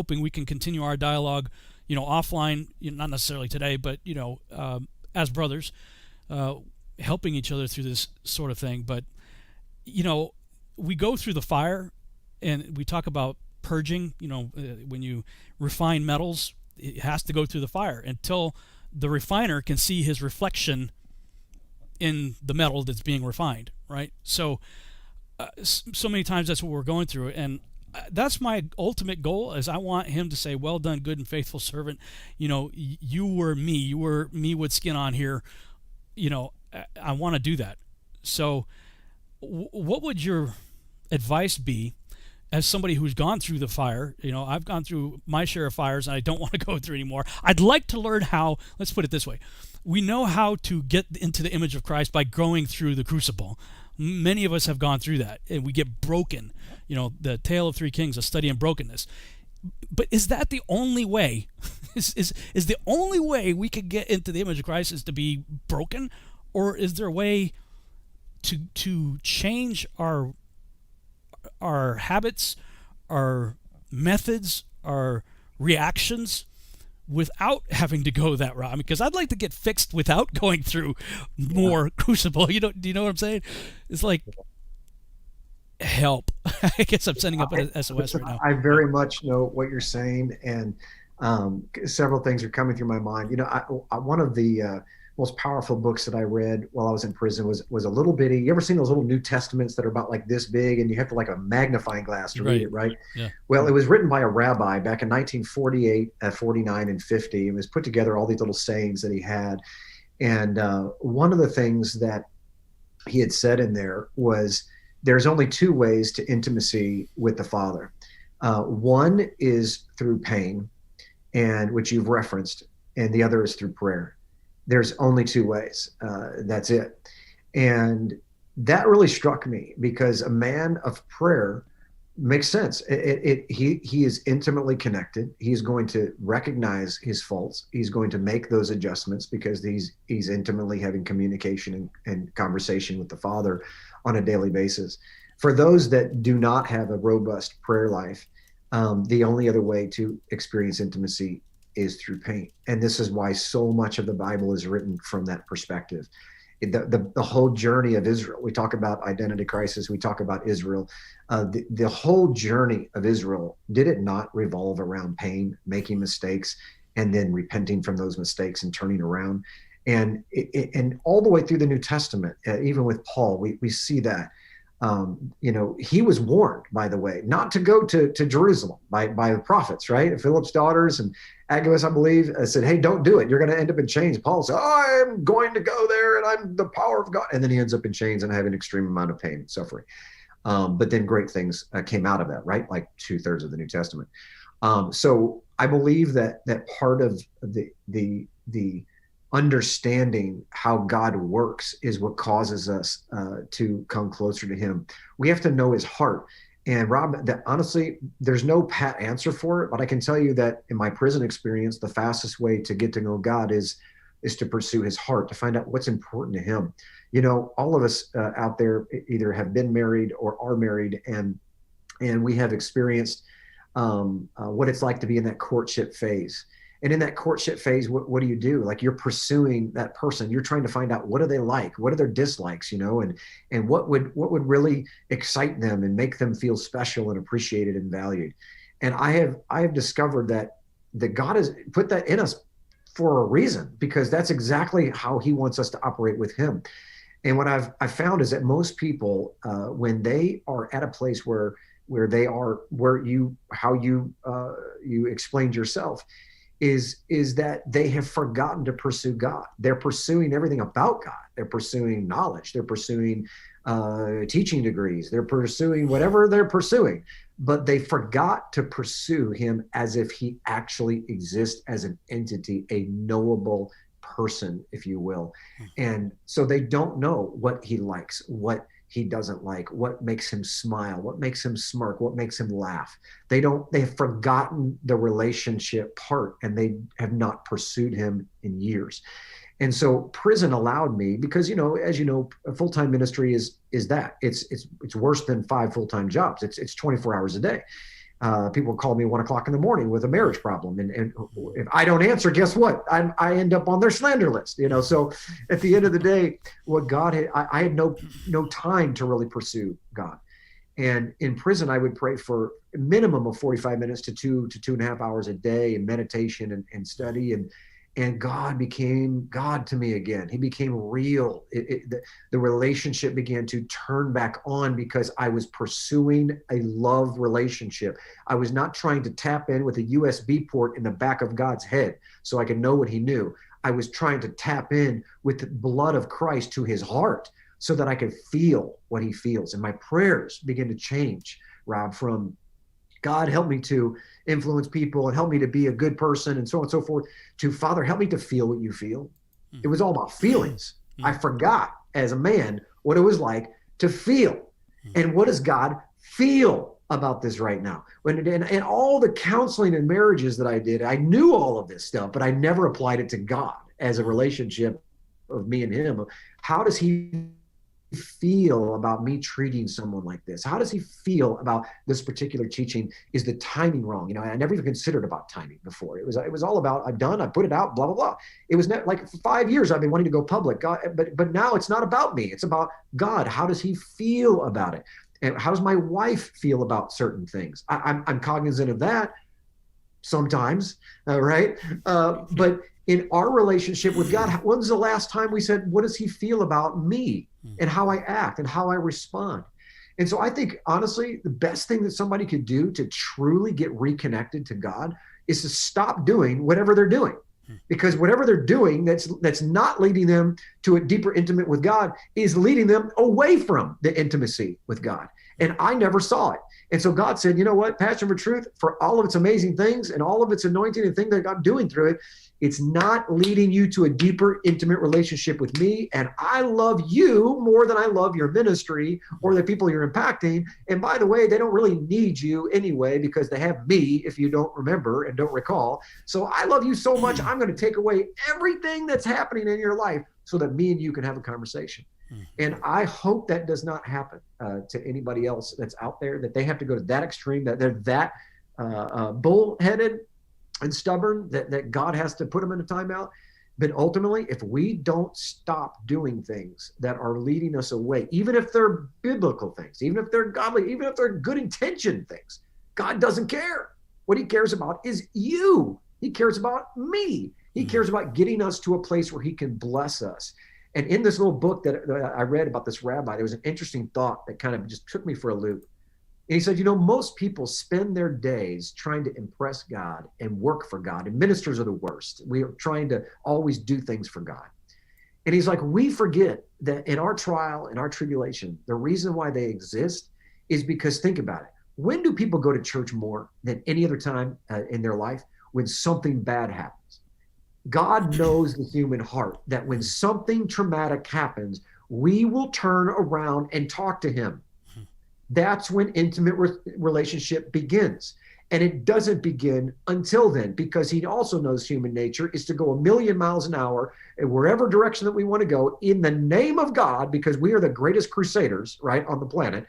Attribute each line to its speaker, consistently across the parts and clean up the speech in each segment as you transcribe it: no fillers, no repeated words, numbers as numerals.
Speaker 1: hoping we can continue our dialogue, offline, not necessarily today, but, as brothers, uh, helping each other through this sort of thing. But, you know, we go through the fire and we talk about purging, when you refine metals, it has to go through the fire until the refiner can see his reflection in the metal that's being refined, right? So many times that's what we're going through, and that's my ultimate goal. Is I want him to say, "Well done, good and faithful servant. You were me with skin on here. I want to do that." So, what would your advice be as somebody who's gone through the fire? I've gone through my share of fires, and I don't want to go through anymore. I'd like to learn how. Let's put it this way: we know how to get into the image of Christ by going through the crucible. Many of us have gone through that, and we get broken. The Tale of Three Kings, a study in brokenness. But is that the only way? is the only way we could get into the image of Christ is to be broken, or is there a way to change our habits, our methods, our reactions without having to go that route? Because I'd like to get fixed without going through more crucible. Do you know what I'm saying? It's like, help. I guess I'm sending up an SOS right now.
Speaker 2: I very much know what you're saying, and several things are coming through my mind. One of the most powerful books that I read while I was in prison was a little bitty. You ever seen those little New Testaments that are about like this big, and you have to like a magnifying glass to read it, right?
Speaker 1: Yeah.
Speaker 2: Well, it was written by a rabbi back in 1948, 49, and 50. It was put together all these little sayings that he had, and one of the things that he had said in there was, there's only two ways to intimacy with the Father. One is through pain, and which you've referenced, and the other is through prayer. There's only two ways. That's it. And that really struck me, because a man of prayer makes sense. He is intimately connected. He's going to recognize his faults. He's going to make those adjustments because he's intimately having communication and conversation with the Father on a daily basis. For those that do not have a robust prayer life, the only other way to experience intimacy is through pain. And this is why so much of the Bible is written from that perspective. The whole journey of Israel, we talk about identity crisis, we talk about Israel. The whole journey of Israel, did it not revolve around pain, making mistakes, and then repenting from those mistakes and turning around? And all the way through the New Testament, even with Paul, we see that. He was warned, by the way, not to go to Jerusalem by the prophets, right? Philip's daughters and Agabus, I believe, said, "Hey, don't do it. You're going to end up in chains." Paul said, "Oh, I'm going to go there, and I'm the power of God." And then he ends up in chains and having an extreme amount of pain and suffering. But then great things came out of that, right? Like 2/3 of the New Testament. So I believe that part of the understanding how God works is what causes us to come closer to him. We have to know his heart. And Rob, that honestly, there's no pat answer for it, but I can tell you that in my prison experience, the fastest way to get to know God is to pursue his heart, to find out what's important to him. All of us out there either have been married or are married, and we have experienced what it's like to be in that courtship phase. And in that courtship phase, what do you do? Like, you're pursuing that person. You're trying to find out, what do they like? What are their dislikes? And what would really excite them and make them feel special and appreciated and valued. And I have discovered that God has put that in us for a reason, because that's exactly how he wants us to operate with him. And what I've found is that most people, when they are at a place where they are, how you explained yourself, is that they have forgotten to pursue God. They're pursuing everything about God. They're pursuing knowledge. They're pursuing teaching degrees. They're pursuing whatever they're pursuing, but they forgot to pursue him as if he actually exists as an entity, a knowable person, if you will. And so they don't know what he likes, what he doesn't like, what makes him smile, what makes him smirk, what makes him laugh. They've forgotten the relationship part, and they have not pursued him in years. And so prison allowed me, because, as you know, a full-time ministry is that it's worse than 5 full-time jobs. It's 24 hours a day. People call me 1 o'clock in the morning with a marriage problem, and if I don't answer, guess what? I end up on their slander list. So at the end of the day, what God had, I had no time to really pursue God. And in prison, I would pray for a minimum of 45 minutes to 2.5 hours a day in meditation and study. And God became God to me again. He became real. The relationship began to turn back on because I was pursuing a love relationship. I was not trying to tap in with a USB port in the back of God's head so I could know what he knew. I was trying to tap in with the blood of Christ to his heart so that I could feel what he feels. And my prayers began to change, Rob, from God, help me to influence people and help me to be a good person and so on and so forth, to Father, help me to feel what you feel. It was all about feelings. I forgot as a man what it was like to feel. And what does God feel about this right now? And all the counseling and marriages that I did, I knew all of this stuff, but I never applied it to God as a relationship of me and him. How does he feel about me treating someone like this? How does he feel about this particular teaching? Is the timing wrong? I never even considered about timing before. It was all about, I put it out, blah, blah, blah. It was not like for 5 years I've been wanting to go public, God, but now it's not about me. It's about God. How does he feel about it? And how does my wife feel about certain things? I'm cognizant of that sometimes, right? But in our relationship with God, when's the last time we said, what does he feel about me and how I act and how I respond? And so I think, honestly, the best thing that somebody could do to truly get reconnected to God is to stop doing whatever they're doing. Because whatever they're doing that's not leading them to a deeper intimate with God is leading them away from the intimacy with God. And I never saw it. And so God said, you know what, Passion for Truth, for all of its amazing things and all of its anointing and things that I'm doing through it, it's not leading you to a deeper, intimate relationship with me. And I love you more than I love your ministry or the people you're impacting. And by the way, they don't really need you anyway, because they have me, if you don't remember and don't recall. So I love you so much, I'm going to take away everything that's happening in your life so that me and you can have a conversation. And I hope that does not happen to anybody else that's out there, that they have to go to that extreme, that they're that bullheaded and stubborn that God has to put them in a timeout. But ultimately, if we don't stop doing things that are leading us away, even if they're biblical things, even if they're godly, even if they're good intentioned things, God doesn't care. What he cares about is you. He cares about me. He cares about getting us to a place where he can bless us. And in this little book that I read about this rabbi, there was an interesting thought that kind of just took me for a loop. And he said, most people spend their days trying to impress God and work for God. And ministers are the worst. We are trying to always do things for God. And he's like, we forget that in our trial, in our tribulation, the reason why they exist is because, think about it. When do people go to church more than any other time in their life? When something bad happens. God knows the human heart, that when something traumatic happens, we will turn around and talk to him. That's when intimate relationship begins. And it doesn't begin until then, because he also knows human nature is to go 1,000,000 miles an hour in wherever direction that we want to go in the name of God, because we are the greatest crusaders, right, on the planet.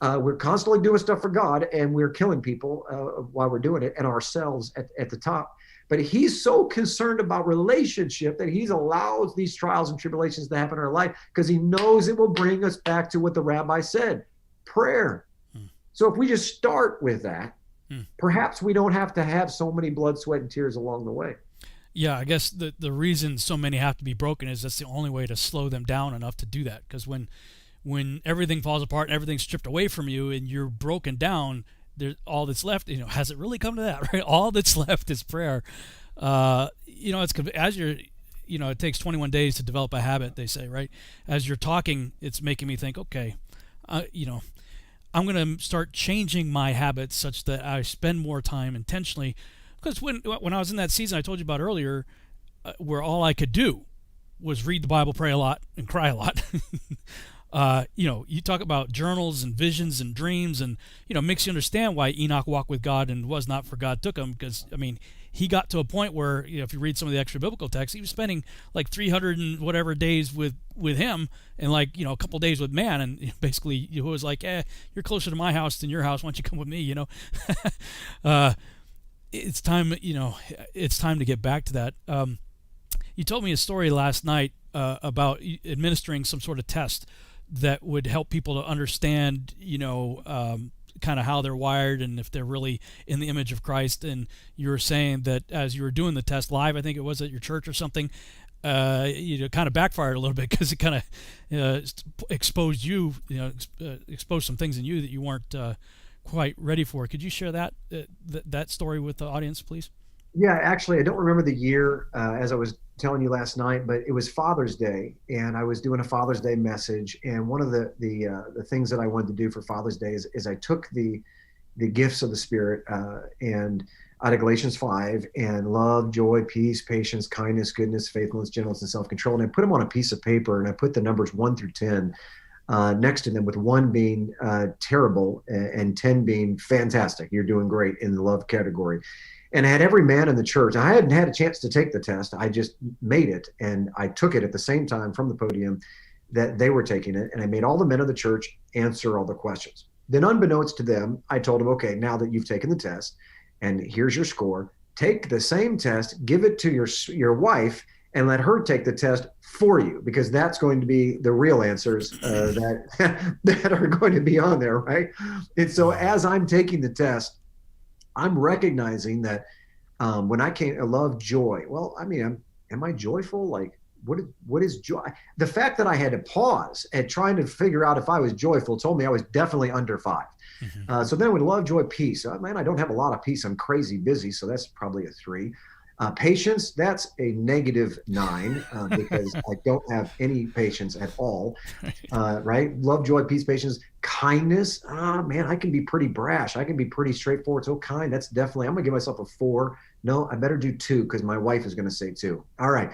Speaker 2: We're constantly doing stuff for God, and we're killing people while we're doing it, and ourselves at the top. But he's so concerned about relationship that he's allows these trials and tribulations to happen in our life, because he knows it will bring us back to what the rabbi said, prayer. So if we just start with that, perhaps we don't have to have so many blood, sweat, and tears along the way.
Speaker 1: Yeah, I guess the reason so many have to be broken is that's the only way to slow them down enough to do that. Because when everything falls apart and everything's stripped away from you and you're broken down, all that's left, has it really come to that, right? All that's left is prayer. It's as you're, it takes 21 days to develop a habit, they say, right? As you're talking, it's making me think, okay, I'm going to start changing my habits such that I spend more time intentionally. Because when I was in that season I told you about earlier, where all I could do was read the Bible, pray a lot, and cry a lot, You talk about journals and visions and dreams, and makes you understand why Enoch walked with God and was not, for God took him. Because he got to a point where, if you read some of the extra biblical texts, he was spending like 300 and whatever days with him, and like a couple days with man, and basically he was like, you're closer to my house than your house. Why don't you come with me? It's time. It's time to get back to that. You told me a story last night about administering some sort of test that would help people to understand, kind of how they're wired and if they're really in the image of Christ. And you were saying that as you were doing the test live, I think it was at your church or something, kind of backfired a little bit because it kind of exposed you, exposed some things in you that you weren't quite ready for. Could you share that story with the audience, please?
Speaker 2: Yeah, actually, I don't remember the year, as I was telling you last night, but it was Father's Day, and I was doing a Father's Day message. And one of the things that I wanted to do for Father's Day is I took the gifts of the Spirit and out of Galatians 5, and love, joy, peace, patience, kindness, goodness, faithfulness, gentleness, and self-control. And I put them on a piece of paper, and I put the numbers 1 through 10 next to them, with 1 being terrible and 10 being fantastic. You're doing great in the love category. And I had every man in the church. I hadn't had a chance to take the test. I just made it, and I took it at the same time from the podium that they were taking it. And I made all the men of the church answer all the questions. Then, unbeknownst to them, I told them, okay, now that you've taken the test and here's your score, take the same test, give it to your wife, and let her take the test for you, because that's going to be the real answers that are going to be on there, right? And so as I'm taking the test, I'm recognizing that when I love, joy. Well, am I joyful? Like, what is joy? The fact that I had to pause at trying to figure out if I was joyful told me I was definitely under 5. Mm-hmm. So then with love, joy, peace. I don't have a lot of peace. I'm crazy busy, so that's probably a 3. Patience, that's a -9 because I don't have any patience at all, right? Love, joy, peace, patience, kindness. Man, I can be pretty brash. I can be pretty straightforward. So kind, that's definitely, I'm going to give myself a 4. No, I better do 2 because my wife is going to say 2. All right.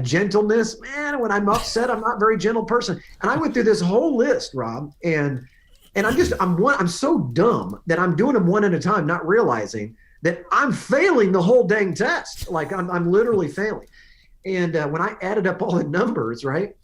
Speaker 2: Gentleness, man, when I'm upset, I'm not a very gentle person. And I went through this whole list, Rob, and I'm so dumb that I'm doing them one at a time, not realizing that I'm failing the whole dang test. Like I'm literally failing. And when I added up all the numbers, right,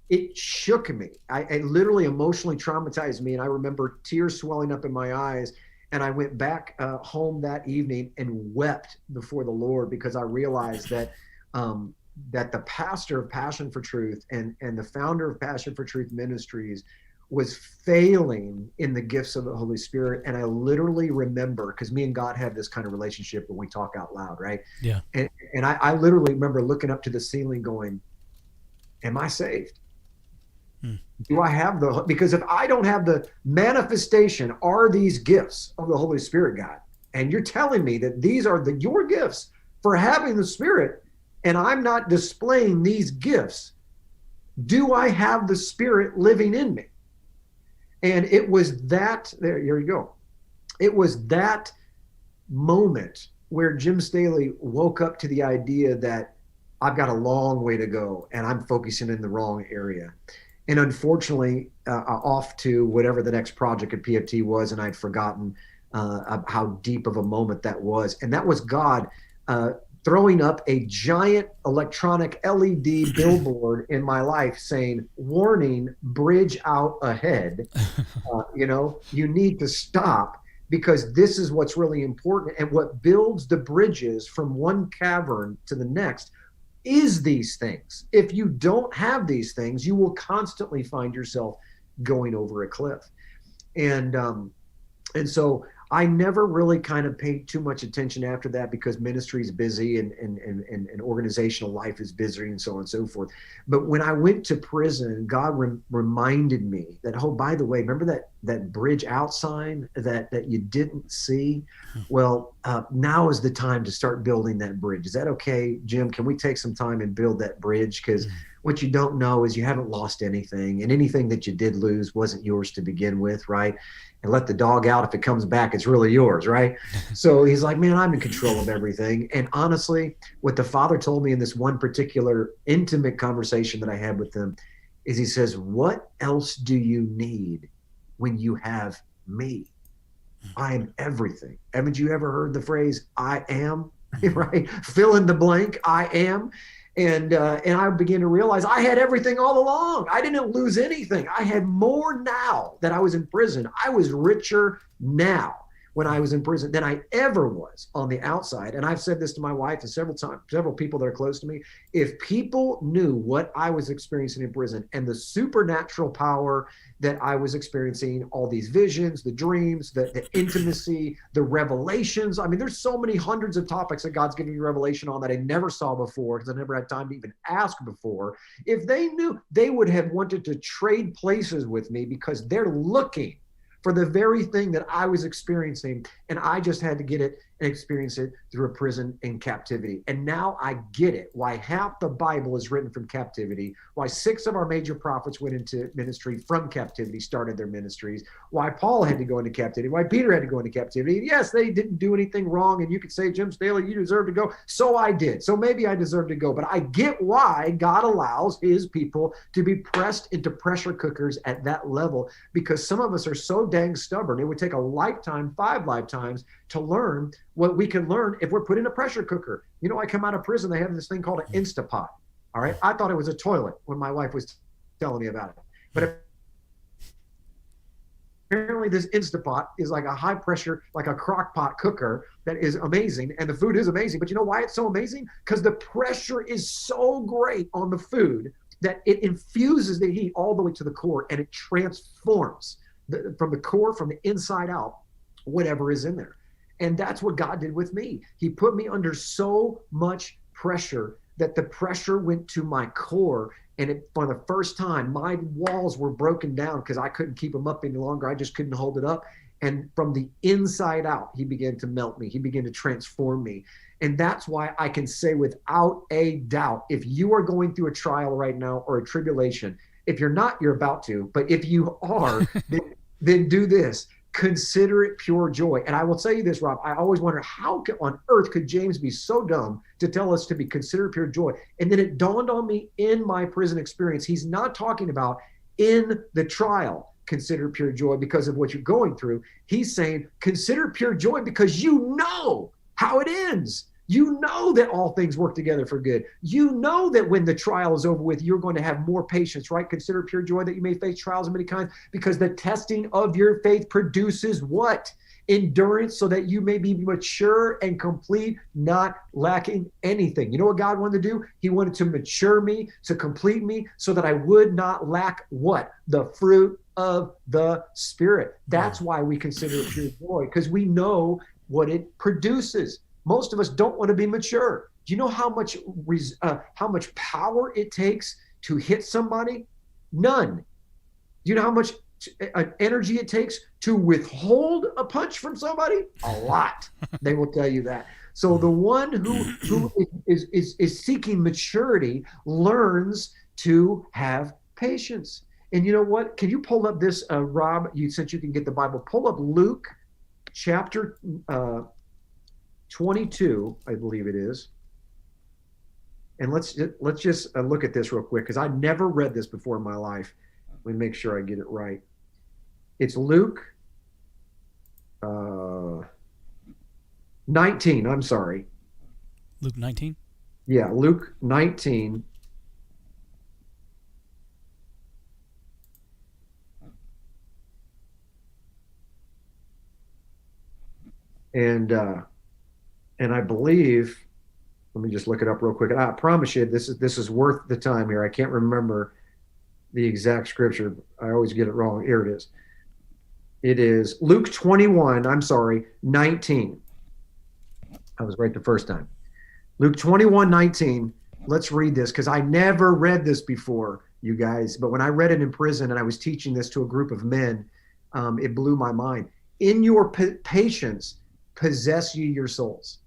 Speaker 2: it shook me. It literally emotionally traumatized me. And I remember tears swelling up in my eyes. And I went back home that evening and wept before the Lord, because I realized that the pastor of Passion for Truth and the founder of Passion for Truth Ministries was failing in the gifts of the Holy Spirit. And I literally remember, because me and God have this kind of relationship when we talk out loud, right?
Speaker 1: Yeah.
Speaker 2: And I literally remember looking up to the ceiling going, am I saved? Do I have because if I don't have the manifestation, are these gifts of the Holy Spirit, God, and you're telling me that these are your gifts for having the Spirit, and I'm not displaying these gifts, do I have the Spirit living in me? And it was that, here you go. It was that moment where Jim Staley woke up to the idea that I've got a long way to go and I'm focusing in the wrong area. And unfortunately, off to whatever the next project at PFT was, and I'd forgotten how deep of a moment that was. And that was God throwing up a giant electronic LED billboard in my life saying, warning, bridge out ahead. You need to stop, because this is what's really important. And what builds the bridges from one cavern to the next is these things. If you don't have these things, you will constantly find yourself going over a cliff. And so I never really kind of paid too much attention after that, because ministry is busy and organizational life is busy and so on and so forth. But when I went to prison, God reminded me that, oh, by the way, remember that bridge out sign that you didn't see? Well, now is the time to start building that bridge. Is that okay, Jim? Can we take some time and build that bridge? Because what you don't know is you haven't lost anything, and anything that you did lose wasn't yours to begin with, right? And let the dog out. If it comes back, it's really yours, right? So he's like, man, I'm in control of everything. And honestly, what the Father told me in this one particular intimate conversation that I had with him, is he says, what else do you need when you have me? I am everything. Haven't you ever heard the phrase, I am? Right? Fill in the blank, I am. And I began to realize I had everything all along. I didn't lose anything. I had more now that I was in prison. I was richer now when I was in prison than I ever was on the outside. And I've said this to my wife and several times, several people that are close to me. If people knew what I was experiencing in prison and the supernatural power that I was experiencing, all these visions, the dreams, the intimacy, the revelations. I mean, there's so many hundreds of topics that God's giving me revelation on that I never saw before because I never had time to even ask before. If they knew, they would have wanted to trade places with me because they're looking for the very thing that I was experiencing. And I just had to get it and experience it through a prison and captivity. And now I get it, why half the Bible is written from captivity, why 6 of our major prophets went into ministry from captivity, started their ministries, why Paul had to go into captivity, why Peter had to go into captivity. And yes, they didn't do anything wrong. And you could say, Jim Staley, you deserve to go. So I did. So maybe I deserve to go. But I get why God allows his people to be pressed into pressure cookers at that level, because some of us are so dang stubborn. It would take a lifetime, 5 lifetimes, to learn what we can learn if we're put in a pressure cooker. You know, I come out of prison, they have this thing called an Instapot. All right. I thought it was a toilet when my wife was telling me about it. But apparently this Instapot is like a high pressure, like a crock pot cooker that is amazing. And the food is amazing. But you know why it's so amazing? Because the pressure is so great on the food that it infuses the heat all the way to the core, and it transforms from the core, from the inside out, whatever is in there. And that's what God did with me. He put me under so much pressure that the pressure went to my core. And for the first time, my walls were broken down because I couldn't keep them up any longer. I just couldn't hold it up. And from the inside out, he began to melt me. He began to transform me. And that's why I can say without a doubt, if you are going through a trial right now or a tribulation, if you're not, you're about to. But if you are, then do this. Consider it pure joy. And I will tell you this, Rob, I always wonder how on earth could James be so dumb to tell us to be considered pure joy? And then it dawned on me in my prison experience, he's not talking about in the trial, consider pure joy because of what you're going through. He's saying, consider pure joy because you know how it ends. You know that all things work together for good. You know that when the trial is over with, you're going to have more patience, right? Consider pure joy that you may face trials of many kinds, because the testing of your faith produces what? Endurance, so that you may be mature and complete, not lacking anything. You know what God wanted to do? He wanted to mature me, to complete me, so that I would not lack what? The fruit of the Spirit. That's why we consider it pure joy, because we know what it produces. Most of us don't want to be mature. Do you know how much power it takes to hit somebody? None. Do you know how much energy it takes to withhold a punch from somebody? A lot. They will tell you that. So the one who is seeking maturity learns to have patience. And you know what? Can you pull up this, Rob? Since you can get the Bible, pull up Luke chapter 22, I believe it is. And let's just look at this real quick, because I never read this before in my life. Let me make sure I get it right. It's Luke 19. I'm sorry.
Speaker 1: Luke 19?
Speaker 2: Yeah, Luke 19. And I believe, let me just look it up real quick. And I promise you, this is worth the time here. I can't remember the exact scripture. I always get it wrong. Here it is. It is Luke 21, 19. I was right the first time. Luke 21, 19. Let's read this, because I never read this before, you guys. But when I read it in prison and I was teaching this to a group of men, it blew my mind. In your patience, possess ye your souls.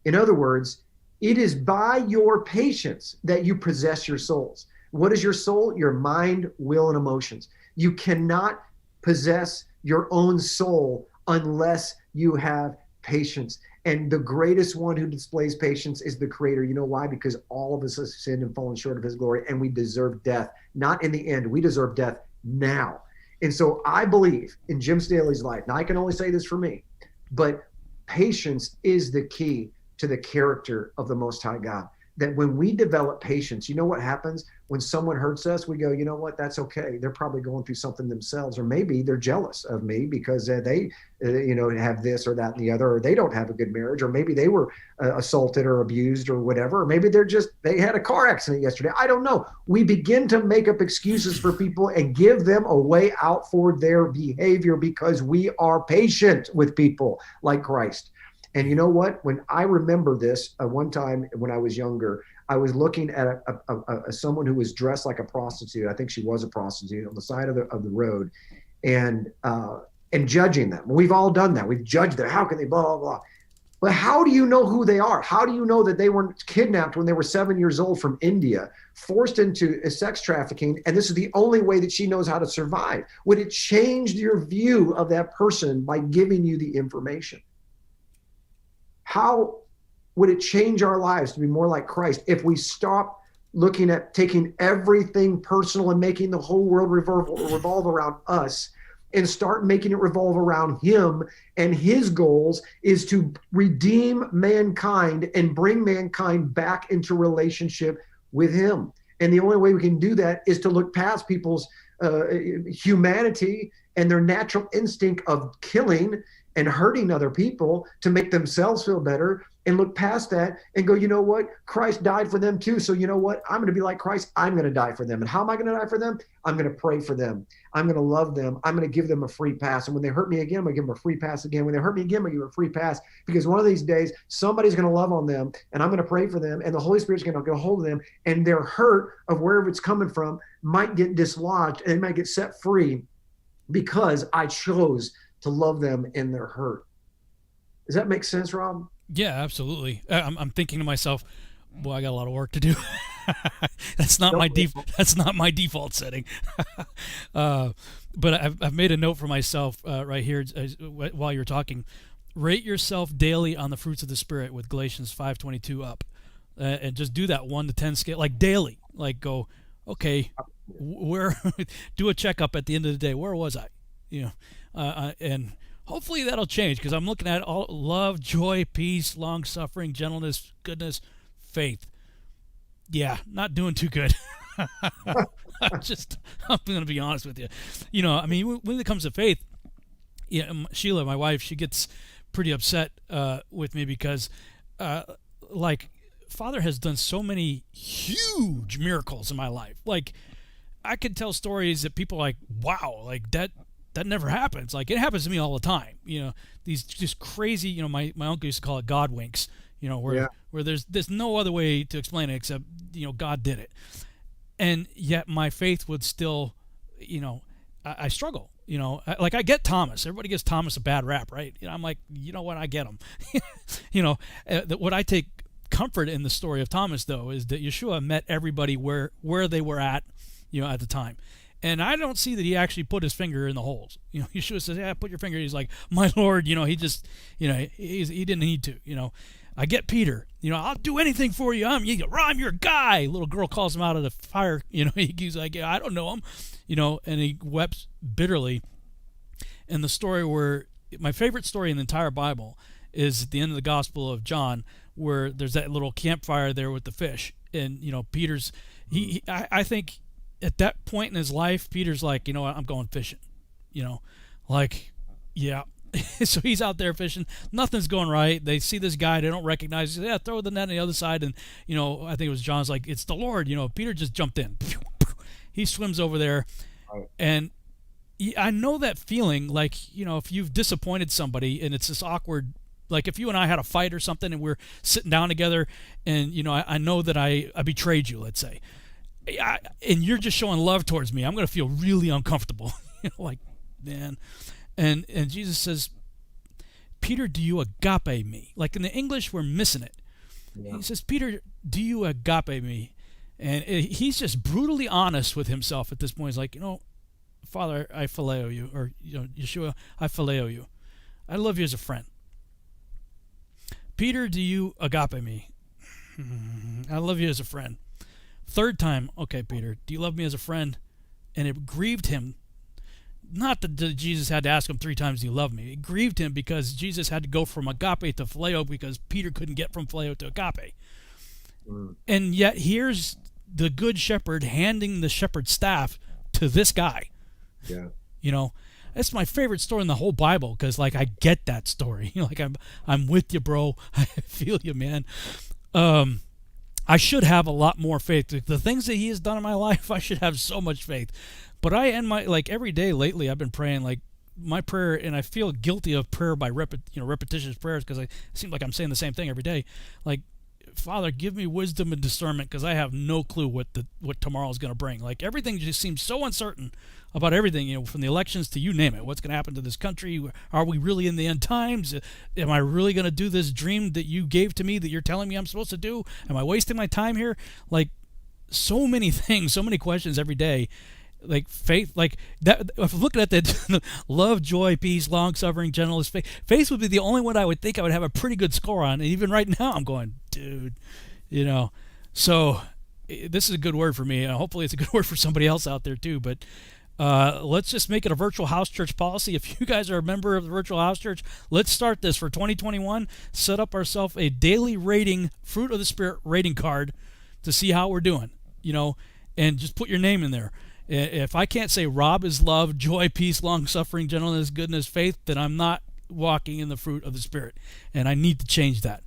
Speaker 2: In other words, it is by your patience that you possess your souls. What is your soul? Your mind, will, and emotions. You cannot possess your own soul unless you have Patience. And the greatest one who displays patience is the Creator. You know why? Because all of us have sinned and fallen short of His glory, and we deserve death. Not in the end. We deserve death now. And so I believe in Jim Staley's life. Now, I can only say this for me, but patience is the key to the character of the Most High God. That when we develop patience, you know what happens? When someone hurts us, we go, you know what? That's okay. They're probably going through something themselves, or maybe they're jealous of me because they, have this or that and the other, or they don't have a good marriage, or maybe they were assaulted or abused or whatever, or maybe they had a car accident yesterday. I don't know. We begin to make up excuses for people and give them a way out for their behavior because we are patient with people like Christ. And you know what? When I remember this, one time when I was younger, I was looking at someone who was dressed like a prostitute. I think she was a prostitute on the side of the road, and judging them. We've all done that. We've judged them. How can they blah, blah, blah. But how do you know who they are? How do you know that they weren't kidnapped when they were 7 years old from India, forced into sex trafficking, and this is the only way that she knows how to survive? Would it change your view of that person by giving you the information? How would it change our lives to be more like Christ if we stop looking at taking everything personal and making the whole world revolve around us and start making it revolve around Him? And His goals is to redeem mankind and bring mankind back into relationship with Him. And the only way we can do that is to look past people's humanity and their natural instinct of killing and hurting other people to make themselves feel better, and look past that and go, you know what? Christ died for them too. So you know what? I'm going to be like Christ. I'm going to die for them. And how am I going to die for them? I'm going to pray for them. I'm going to love them. I'm going to give them a free pass. And when they hurt me again, I'm going to give them a free pass again. When they hurt me again, I'm going to give them a free pass, because one of these days somebody's going to love on them, and I'm going to pray for them, and the Holy Spirit's going to get a hold of them, and their hurt of wherever it's coming from might get dislodged, and they might get set free because I chose to love them in their hurt. Does that make sense, Rob?
Speaker 1: Yeah, absolutely. I'm thinking to myself, well, I got a lot of work to do. That's not my default setting. But I've made a note for myself right here while you're talking. Rate yourself daily on the fruits of the Spirit with Galatians 5:22 up, and just do that 1 to 10 scale, like daily. Like go, okay, where do a checkup at the end of the day. Where was I? And hopefully that'll change, because I'm looking at all love, joy, peace, long suffering, gentleness, goodness, faith. Yeah, not doing too good. I'm going to be honest with you. I mean, when it comes to faith, Sheila, my wife, she gets pretty upset with me because, Father has done so many huge miracles in my life. Like, I could tell stories that people are like, wow, like that never happens. Like, it happens to me all the time. These just crazy, my uncle used to call it God winks, where there's no other way to explain it except, God did it. And yet my faith would still, I struggle, I get Thomas. Everybody gives Thomas a bad rap, right? I'm like, you know what? I get him. What I take comfort in the story of Thomas, though, is that Yeshua met everybody where they were at the time. And I don't see that he actually put his finger in the holes. Yeshua says, yeah, put your finger. He's like, my Lord, he just, he didn't need to, I get Peter, I'll do anything for you. I'm your guy. Little girl calls him out of the fire. He's like, yeah, I don't know him, and he wept bitterly. And the story where, my favorite story in the entire Bible is at the end of the Gospel of John, where there's that little campfire there with the fish. And, Peter's, I think, at that point in his life, Peter's like, you know what, I'm going fishing, yeah. So he's out there fishing. Nothing's going right. They see this guy they don't recognize. He says, yeah, throw the net on the other side. And, I think it was John's like, it's the Lord. Peter just jumped in. He swims over there. And I know that feeling, like, if you've disappointed somebody and it's this awkward, like if you and I had a fight or something and we're sitting down together and, I know that I betrayed you, let's say. And you're just showing love towards me, I'm going to feel really uncomfortable. Like, man. And Jesus says, Peter, do you agape me? Like in the English, we're missing it. Yeah. He says, Peter, do you agape me? And he's just brutally honest with himself at this point. He's like, Father, I phileo you. Or, Yeshua, I phileo you. I love you as a friend. Peter, do you agape me? I love you as a friend. Third time, okay, Peter, do you love me as a friend? And it grieved him. Not that Jesus had to ask him 3 times, do you love me? It grieved him because Jesus had to go from agape to phileo because Peter couldn't get from phileo to agape. And yet here's the good shepherd handing the shepherd's staff to this guy.
Speaker 2: Yeah.
Speaker 1: You know, that's my favorite story in the whole Bible because, like, I get that story. You know, like, I'm with you, bro. I feel you, man. I should have a lot more faith. The things that he has done in my life, I should have so much faith. But I end my, like, every day lately, I've been praying, like, my prayer, and I feel guilty of prayer by repetitious prayers because I seem like I'm saying the same thing every day. Like, Father, give me wisdom and discernment because I have no clue what tomorrow is going to bring. Like, everything just seems so uncertain about everything, you know, from the elections to you name it. What's going to happen to this country? Are we really in the end times? Am I really going to do this dream that you gave to me that you're telling me I'm supposed to do? Am I wasting my time here? Like, so many things, so many questions every day. Like faith, like that. If looking at that, love, joy, peace, long suffering, gentleness, faith would be the only one I would think I would have a pretty good score on. And even right now, I'm going, dude, you know. So this is a good word for me. Hopefully, it's a good word for somebody else out there too. But let's just make it a virtual house church policy. If you guys are a member of the virtual house church, let's start this for 2021. Set up ourselves a daily rating, fruit of the spirit rating card to see how we're doing. You know, and just put your name in there. If I can't say Rob is love, joy, peace, long-suffering, gentleness, goodness, faith, then I'm not walking in the fruit of the Spirit. And I need to change that.